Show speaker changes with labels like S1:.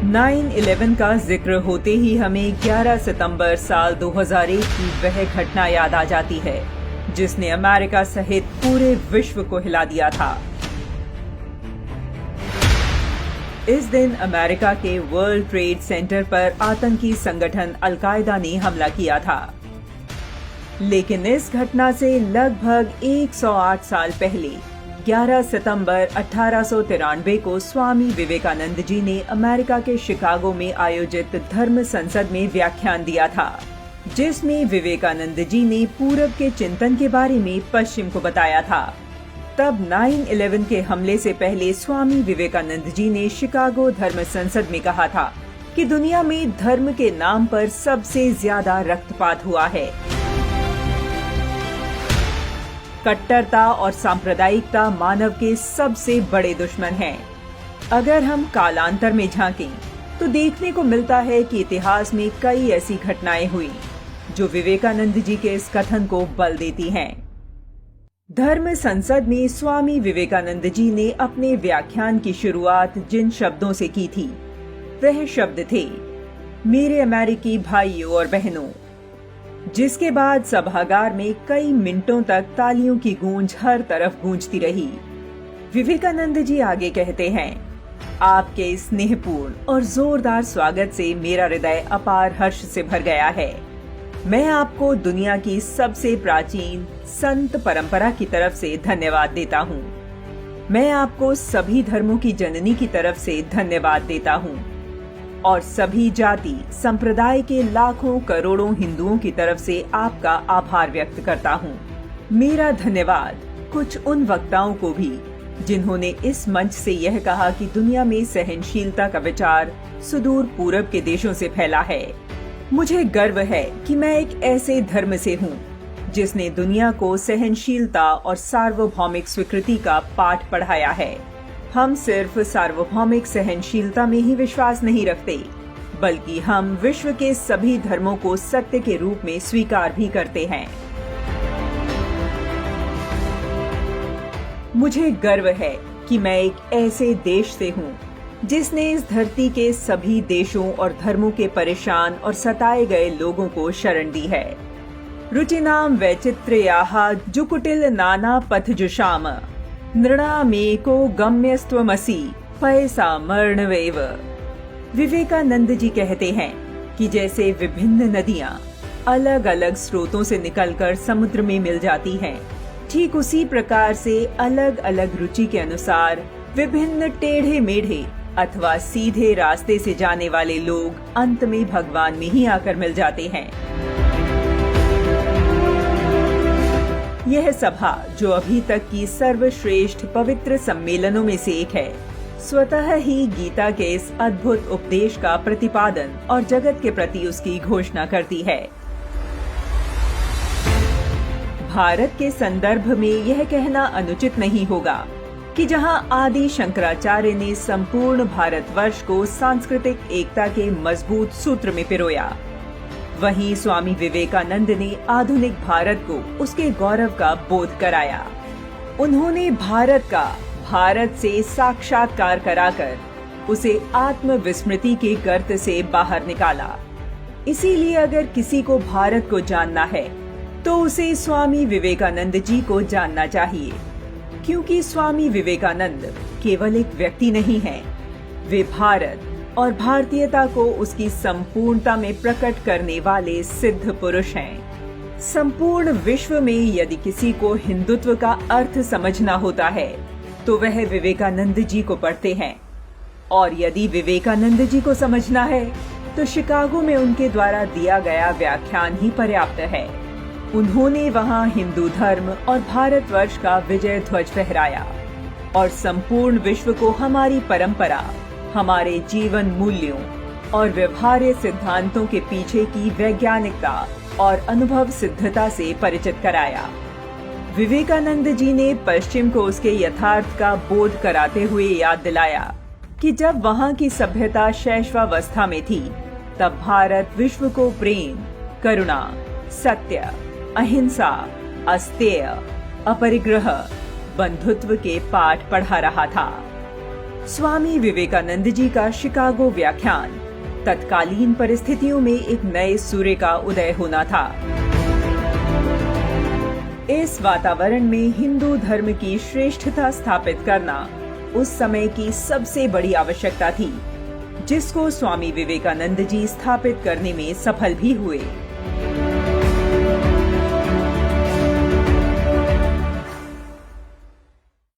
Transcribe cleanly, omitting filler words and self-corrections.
S1: 9/11 का जिक्र होते ही हमें 11 सितंबर साल 2001 की वह घटना याद आ जाती है जिसने अमेरिका सहित पूरे विश्व को हिला दिया था। इस दिन अमेरिका के वर्ल्ड ट्रेड सेंटर पर आतंकी संगठन अलकायदा ने हमला किया था। लेकिन इस घटना से लगभग 108 साल पहले 11 सितंबर 1893 को स्वामी विवेकानंद जी ने अमेरिका के शिकागो में आयोजित धर्म संसद में व्याख्यान दिया था, जिसमें विवेकानंद जी ने पूरब के चिंतन के बारे में पश्चिम को बताया था। तब 9/11 के हमले से पहले स्वामी विवेकानंद जी ने शिकागो धर्म संसद में कहा था कि दुनिया में धर्म के नाम पर सबसे ज्यादा रक्तपात हुआ है। कट्टरता और सांप्रदायिकता मानव के सबसे बड़े दुश्मन हैं। अगर हम कालांतर में झांकें, तो देखने को मिलता है कि इतिहास में कई ऐसी घटनाएं हुई जो विवेकानंद जी के इस कथन को बल देती हैं। धर्म संसद में स्वामी विवेकानंद जी ने अपने व्याख्यान की शुरुआत जिन शब्दों से की थी, वह शब्द थे, मेरे अमेरिकी भाइयों और बहनों, जिसके बाद सभागार में कई मिनटों तक तालियों की गूंज हर तरफ गूंजती रही। विवेकानंद जी आगे कहते हैं, आपके स्नेहपूर्ण और जोरदार स्वागत से मेरा हृदय अपार हर्ष से भर गया है। मैं आपको दुनिया की सबसे प्राचीन संत परंपरा की तरफ से धन्यवाद देता हूँ। मैं आपको सभी धर्मों की जननी की तरफ से धन्यवाद देता हूँ और सभी जाति संप्रदाय के लाखों करोड़ों हिंदुओं की तरफ से आपका आभार व्यक्त करता हूँ। मेरा धन्यवाद कुछ उन वक्ताओं को भी जिन्होंने इस मंच से यह कहा कि दुनिया में सहनशीलता का विचार सुदूर पूरब के देशों से फैला है। मुझे गर्व है कि मैं एक ऐसे धर्म से हूँ जिसने दुनिया को सहनशीलता और सार्वभौमिक स्वीकृति का पाठ पढ़ाया है। हम सिर्फ सार्वभौमिक सहनशीलता में ही विश्वास नहीं रखते, बल्कि हम विश्व के सभी धर्मों को सत्य के रूप में स्वीकार भी करते हैं। मुझे गर्व है कि मैं एक ऐसे देश से हूँ जिसने इस धरती के सभी देशों और धर्मों के परेशान और सताए गए लोगों को शरण दी है। रुचिनाम वैचित्र्याः जुकुटिल नाना पथजुषाम नृणामेको गम्यस्त्वमसि पैसा मर्णवेव। विवेकानंद जी कहते हैं कि जैसे विभिन्न नदियां अलग अलग स्रोतों से निकलकर समुद्र में मिल जाती हैं, ठीक उसी प्रकार से अलग अलग रुचि के अनुसार विभिन्न टेढ़े मेढ़े अथवा सीधे रास्ते से जाने वाले लोग अंत में भगवान में ही आकर मिल जाते हैं। यह सभा, जो अभी तक की सर्वश्रेष्ठ पवित्र सम्मेलनों में से एक है, स्वतः ही गीता के इस अद्भुत उपदेश का प्रतिपादन और जगत के प्रति उसकी घोषणा करती है। भारत के संदर्भ में यह कहना अनुचित नहीं होगा कि जहां आदि शंकराचार्य ने संपूर्ण भारतवर्ष को सांस्कृतिक एकता के मजबूत सूत्र में पिरोया, वहीं स्वामी विवेकानंद ने आधुनिक भारत को उसके गौरव का बोध कराया। उन्होंने भारत से साक्षात्कार कराकर उसे आत्मविस्मृति के गर्त से बाहर निकाला। इसीलिए अगर किसी को भारत को जानना है तो उसे स्वामी विवेकानंद जी को जानना चाहिए, क्योंकि स्वामी विवेकानंद केवल एक व्यक्ति नहीं है, वे भारत और भारतीयता को उसकी संपूर्णता में प्रकट करने वाले सिद्ध पुरुष हैं। संपूर्ण विश्व में यदि किसी को हिंदुत्व का अर्थ समझना होता है तो वह विवेकानंद जी को पढ़ते हैं, और यदि विवेकानंद जी को समझना है तो शिकागो में उनके द्वारा दिया गया व्याख्यान ही पर्याप्त है। उन्होंने वहां हिंदू धर्म और भारतवर्ष का विजय ध्वज फहराया और संपूर्ण विश्व को हमारी परंपरा, हमारे जीवन मूल्यों और व्यवहार्य सिद्धांतों के पीछे की वैज्ञानिकता और अनुभव सिद्धता से परिचित कराया। विवेकानंद जी ने पश्चिम को उसके यथार्थ का बोध कराते हुए याद दिलाया कि जब वहां की सभ्यता शैशवावस्था में थी, तब भारत विश्व को प्रेम, करुणा, सत्य, अहिंसा, अस्तेय, अपरिग्रह, बंधुत्व के पाठ पढ़ा रहा था। स्वामी विवेकानंद जी का शिकागो व्याख्यान, तत्कालीन परिस्थितियों में एक नए सूर्य का उदय होना था। इस वातावरण में हिंदू धर्म की श्रेष्ठता स्थापित करना उस समय की सबसे बड़ी आवश्यकता थी, जिसको स्वामी विवेकानंद जी स्थापित करने में सफल भी हुए।